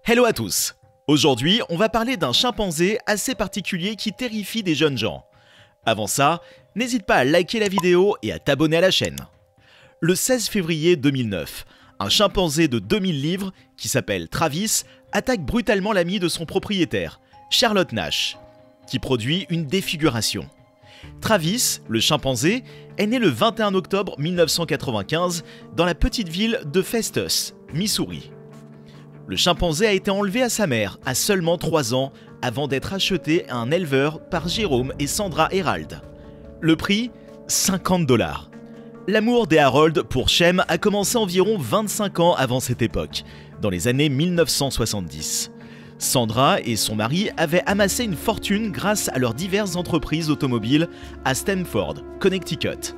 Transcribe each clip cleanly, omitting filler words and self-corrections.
Hello à tous. Aujourd'hui, on va parler d'un chimpanzé assez particulier qui terrifie des jeunes gens. Avant ça, n'hésite pas à liker la vidéo et à t'abonner à la chaîne. Le 16 février 2009, un chimpanzé de 2000 livres, qui s'appelle Travis, attaque brutalement l'ami de son propriétaire, Charlotte Nash, qui produit une défiguration. Travis, le chimpanzé, est né le 21 octobre 1995 dans la petite ville de Festus, Missouri. Le chimpanzé a été enlevé à sa mère à seulement 3 ans avant d'être acheté à un éleveur par Jérôme et Sandra Herald. Le prix, 50 $. L'amour des Harold pour Shem a commencé environ 25 ans avant cette époque, dans les années 1970. Sandra et son mari avaient amassé une fortune grâce à leurs diverses entreprises automobiles à Stamford, Connecticut,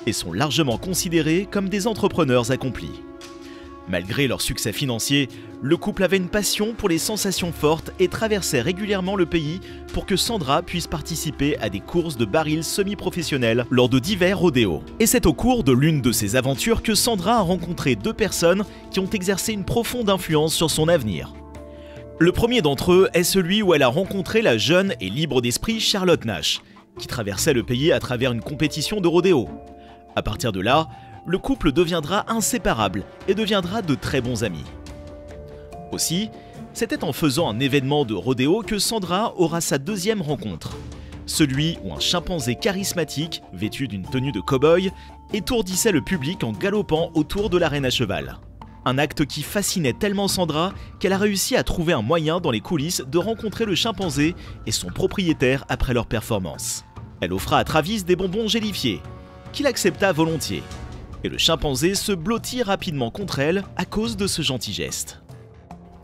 et sont largement considérés comme des entrepreneurs accomplis. Malgré leur succès financier, le couple avait une passion pour les sensations fortes et traversait régulièrement le pays pour que Sandra puisse participer à des courses de barils semi-professionnels lors de divers rodéos. Et c'est au cours de l'une de ces aventures que Sandra a rencontré 2 personnes qui ont exercé une profonde influence sur son avenir. Le premier d'entre eux est celui où elle a rencontré la jeune et libre d'esprit Charlotte Nash, qui traversait le pays à travers une compétition de rodéo. À partir de là, le couple deviendra inséparable et deviendra de très bons amis. Aussi, c'était en faisant un événement de rodéo que Sandra aura sa deuxième rencontre. Celui où un chimpanzé charismatique, vêtu d'une tenue de cow-boy, étourdissait le public en galopant autour de l'arène à cheval. Un acte qui fascinait tellement Sandra qu'elle a réussi à trouver un moyen dans les coulisses de rencontrer le chimpanzé et son propriétaire après leur performance. Elle offra à Travis des bonbons gélifiés, qu'il accepta volontiers. Et le chimpanzé se blottit rapidement contre elle à cause de ce gentil geste.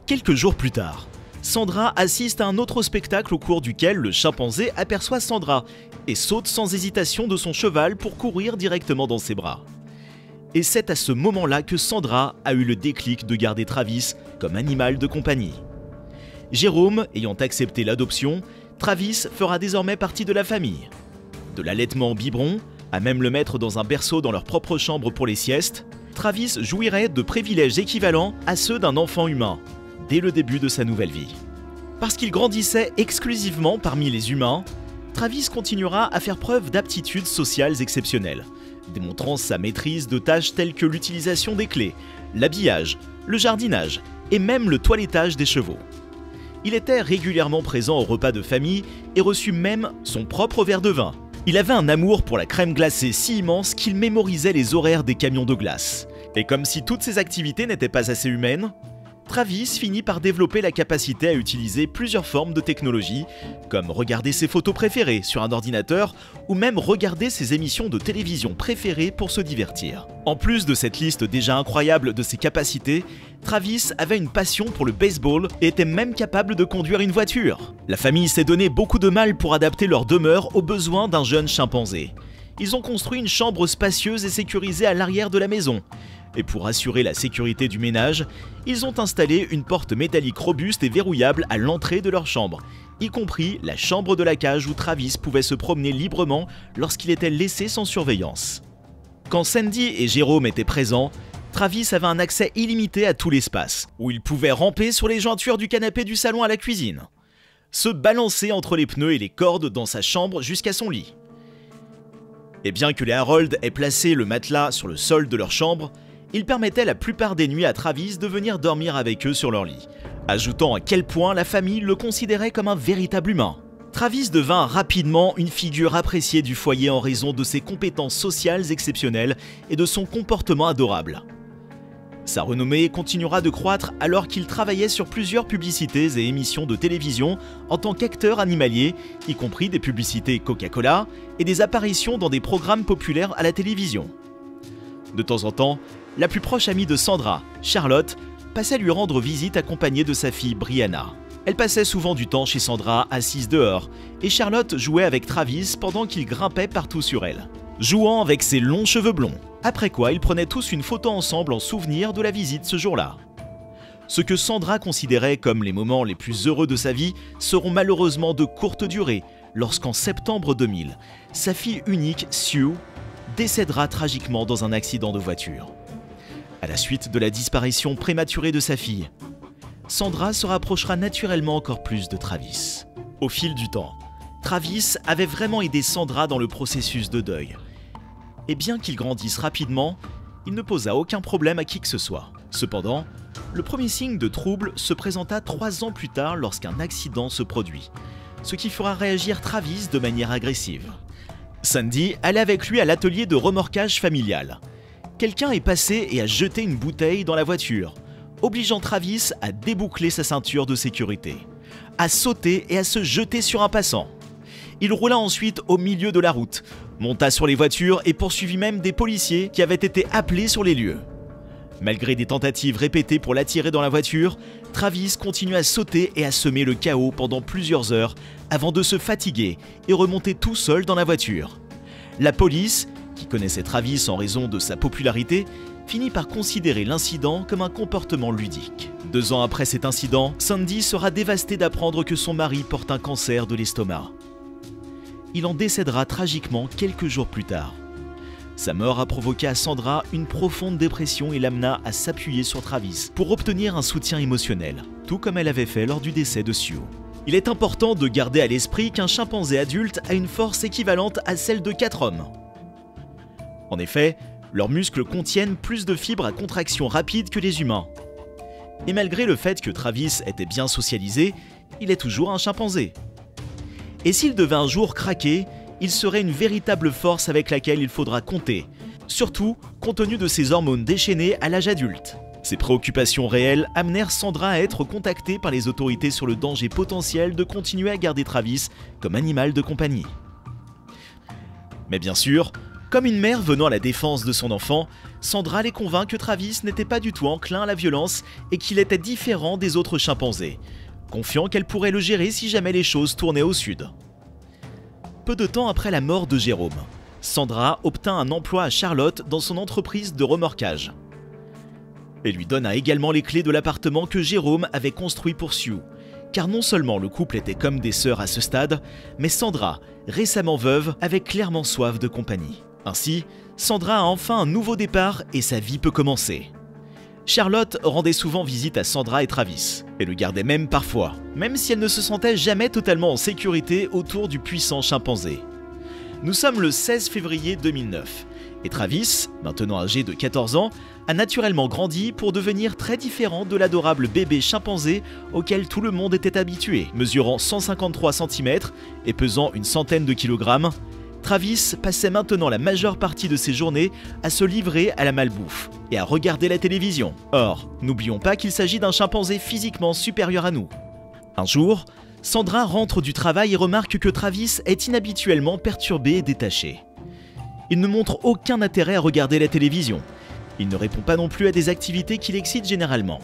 Quelques jours plus tard, Sandra assiste à un autre spectacle au cours duquel le chimpanzé aperçoit Sandra et saute sans hésitation de son cheval pour courir directement dans ses bras. Et c'est à ce moment-là que Sandra a eu le déclic de garder Travis comme animal de compagnie. Jérôme ayant accepté l'adoption, Travis fera désormais partie de la famille. De l'allaitement au biberon, à même le mettre dans un berceau dans leur propre chambre pour les siestes, Travis jouirait de privilèges équivalents à ceux d'un enfant humain, dès le début de sa nouvelle vie. Parce qu'il grandissait exclusivement parmi les humains, Travis continuera à faire preuve d'aptitudes sociales exceptionnelles, démontrant sa maîtrise de tâches telles que l'utilisation des clés, l'habillage, le jardinage et même le toilettage des chevaux. Il était régulièrement présent aux repas de famille et reçut même son propre verre de vin. Il avait un amour pour la crème glacée si immense qu'il mémorisait les horaires des camions de glace. Et comme si toutes ces activités n'étaient pas assez humaines, Travis finit par développer la capacité à utiliser plusieurs formes de technologie, comme regarder ses photos préférées sur un ordinateur ou même regarder ses émissions de télévision préférées pour se divertir. En plus de cette liste déjà incroyable de ses capacités, Travis avait une passion pour le baseball et était même capable de conduire une voiture. La famille s'est donné beaucoup de mal pour adapter leur demeure aux besoins d'un jeune chimpanzé. Ils ont construit une chambre spacieuse et sécurisée à l'arrière de la maison. Et pour assurer la sécurité du ménage, ils ont installé une porte métallique robuste et verrouillable à l'entrée de leur chambre, y compris la chambre de la cage où Travis pouvait se promener librement lorsqu'il était laissé sans surveillance. Quand Sandy et Jérôme étaient présents, Travis avait un accès illimité à tout l'espace, où il pouvait ramper sur les jointures du canapé du salon à la cuisine, se balancer entre les pneus et les cordes dans sa chambre jusqu'à son lit. Et bien que les Harold aient placé le matelas sur le sol de leur chambre, ils permettaient la plupart des nuits à Travis de venir dormir avec eux sur leur lit, ajoutant à quel point la famille le considérait comme un véritable humain. Travis devint rapidement une figure appréciée du foyer en raison de ses compétences sociales exceptionnelles et de son comportement adorable. Sa renommée continuera de croître alors qu'il travaillait sur plusieurs publicités et émissions de télévision en tant qu'acteur animalier, y compris des publicités Coca-Cola et des apparitions dans des programmes populaires à la télévision. De temps en temps, la plus proche amie de Sandra, Charlotte, passait lui rendre visite accompagnée de sa fille Brianna. Elle passait souvent du temps chez Sandra assise dehors, et Charlotte jouait avec Travis pendant qu'il grimpait partout sur elle, jouant avec ses longs cheveux blonds. Après quoi, ils prenaient tous une photo ensemble en souvenir de la visite ce jour-là. Ce que Sandra considérait comme les moments les plus heureux de sa vie seront malheureusement de courte durée, lorsqu'en septembre 2000, sa fille unique, Sue, décédera tragiquement dans un accident de voiture. À la suite de la disparition prématurée de sa fille, Sandra se rapprochera naturellement encore plus de Travis. Au fil du temps, Travis avait vraiment aidé Sandra dans le processus de deuil. Et bien qu'il grandisse rapidement, il ne posa aucun problème à qui que ce soit. Cependant, le premier signe de trouble se présenta 3 ans plus tard lorsqu'un accident se produit, ce qui fera réagir Travis de manière agressive. Sandy allait avec lui à l'atelier de remorquage familial. Quelqu'un est passé et a jeté une bouteille dans la voiture, obligeant Travis à déboucler sa ceinture de sécurité, à sauter et à se jeter sur un passant. Il roula ensuite au milieu de la route, monta sur les voitures et poursuivit même des policiers qui avaient été appelés sur les lieux. Malgré des tentatives répétées pour l'attirer dans la voiture, Travis continue à sauter et à semer le chaos pendant plusieurs heures avant de se fatiguer et remonter tout seul dans la voiture. La police, qui connaissait Travis en raison de sa popularité, finit par considérer l'incident comme un comportement ludique. 2 ans après cet incident, Sandy sera dévastée d'apprendre que son mari porte un cancer de l'estomac. Il en décédera tragiquement quelques jours plus tard. Sa mort a provoqué à Sandra une profonde dépression et l'amena à s'appuyer sur Travis pour obtenir un soutien émotionnel, tout comme elle avait fait lors du décès de Sue. Il est important de garder à l'esprit qu'un chimpanzé adulte a une force équivalente à celle de 4 hommes. En effet, leurs muscles contiennent plus de fibres à contraction rapide que les humains. Et malgré le fait que Travis était bien socialisé, il est toujours un chimpanzé. Et s'il devait un jour craquer, il serait une véritable force avec laquelle il faudra compter, surtout compte tenu de ses hormones déchaînées à l'âge adulte. Ces préoccupations réelles amenèrent Sandra à être contactée par les autorités sur le danger potentiel de continuer à garder Travis comme animal de compagnie. Mais bien sûr, comme une mère venant à la défense de son enfant, Sandra les convainc que Travis n'était pas du tout enclin à la violence et qu'il était différent des autres chimpanzés, confiant qu'elle pourrait le gérer si jamais les choses tournaient au sud. Peu de temps après la mort de Jérôme, Sandra obtint un emploi à Charlotte dans son entreprise de remorquage. Elle lui donna également les clés de l'appartement que Jérôme avait construit pour Sue, car non seulement le couple était comme des sœurs à ce stade, mais Sandra, récemment veuve, avait clairement soif de compagnie. Ainsi, Sandra a enfin un nouveau départ et sa vie peut commencer. Charlotte rendait souvent visite à Sandra et Travis, et le gardait même parfois, même si elle ne se sentait jamais totalement en sécurité autour du puissant chimpanzé. Nous sommes le 16 février 2009, et Travis, maintenant âgé de 14 ans, a naturellement grandi pour devenir très différent de l'adorable bébé chimpanzé auquel tout le monde était habitué. Mesurant 153 cm et pesant une centaine de kilogrammes, Travis passait maintenant la majeure partie de ses journées à se livrer à la malbouffe et à regarder la télévision. Or, n'oublions pas qu'il s'agit d'un chimpanzé physiquement supérieur à nous. Un jour, Sandra rentre du travail et remarque que Travis est inhabituellement perturbé et détaché. Il ne montre aucun intérêt à regarder la télévision. Il ne répond pas non plus à des activités qui l'excitent généralement.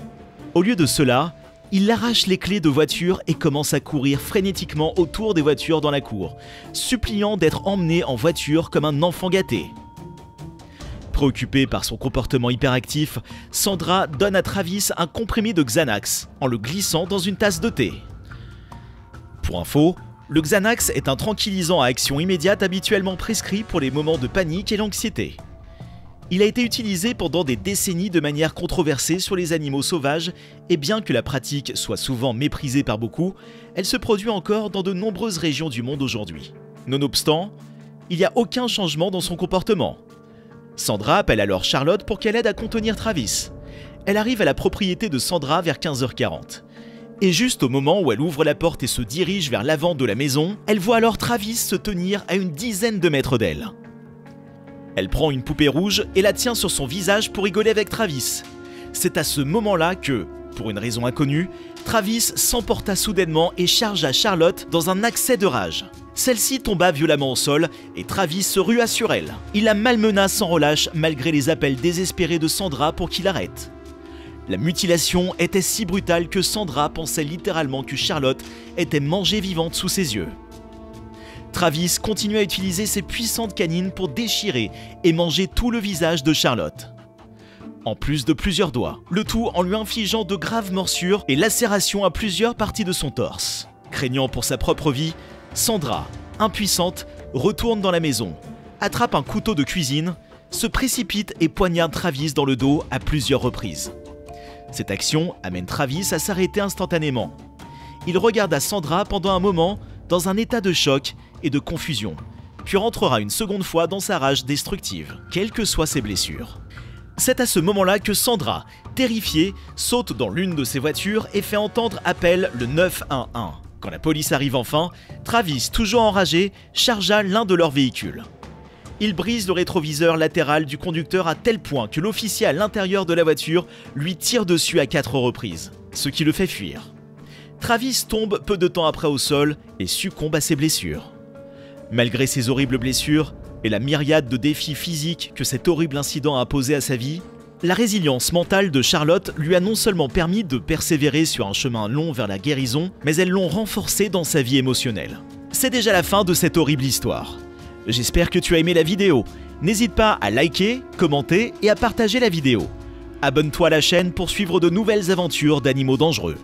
Au lieu de cela, il arrache les clés de voiture et commence à courir frénétiquement autour des voitures dans la cour, suppliant d'être emmené en voiture comme un enfant gâté. Préoccupée par son comportement hyperactif, Sandra donne à Travis un comprimé de Xanax en le glissant dans une tasse de thé. Pour info, le Xanax est un tranquillisant à action immédiate habituellement prescrit pour les moments de panique et l'anxiété. Il a été utilisé pendant des décennies de manière controversée sur les animaux sauvages et bien que la pratique soit souvent méprisée par beaucoup, elle se produit encore dans de nombreuses régions du monde aujourd'hui. Nonobstant, il n'y a aucun changement dans son comportement. Sandra appelle alors Charlotte pour qu'elle aide à contenir Travis. Elle arrive à la propriété de Sandra vers 15h40. Et juste au moment où elle ouvre la porte et se dirige vers l'avant de la maison, elle voit alors Travis se tenir à une dizaine de mètres d'elle. Elle prend une poupée rouge et la tient sur son visage pour rigoler avec Travis. C'est à ce moment-là que, pour une raison inconnue, Travis s'emporta soudainement et chargea Charlotte dans un accès de rage. Celle-ci tomba violemment au sol et Travis se rua sur elle. Il la malmena sans relâche malgré les appels désespérés de Sandra pour qu'il arrête. La mutilation était si brutale que Sandra pensait littéralement que Charlotte était mangée vivante sous ses yeux. Travis continue à utiliser ses puissantes canines pour déchirer et manger tout le visage de Charlotte. En plus de plusieurs doigts, le tout en lui infligeant de graves morsures et lacérations à plusieurs parties de son torse. Craignant pour sa propre vie, Sandra, impuissante, retourne dans la maison, attrape un couteau de cuisine, se précipite et poignarde Travis dans le dos à plusieurs reprises. Cette action amène Travis à s'arrêter instantanément. Il regarda Sandra pendant un moment dans un état de choc et de confusion, puis rentrera une seconde fois dans sa rage destructive, quelles que soient ses blessures. C'est à ce moment-là que Sandra, terrifiée, saute dans l'une de ses voitures et fait entendre appel le 911. Quand la police arrive enfin, Travis, toujours enragé, chargea l'un de leurs véhicules. Il brise le rétroviseur latéral du conducteur à tel point que l'officier à l'intérieur de la voiture lui tire dessus à 4 reprises, ce qui le fait fuir. Travis tombe peu de temps après au sol et succombe à ses blessures. Malgré ses horribles blessures et la myriade de défis physiques que cet horrible incident a posé à sa vie, la résilience mentale de Charlotte lui a non seulement permis de persévérer sur un chemin long vers la guérison, mais elles l'ont renforcé dans sa vie émotionnelle. C'est déjà la fin de cette horrible histoire. J'espère que tu as aimé la vidéo. N'hésite pas à liker, commenter et à partager la vidéo. Abonne-toi à la chaîne pour suivre de nouvelles aventures d'animaux dangereux.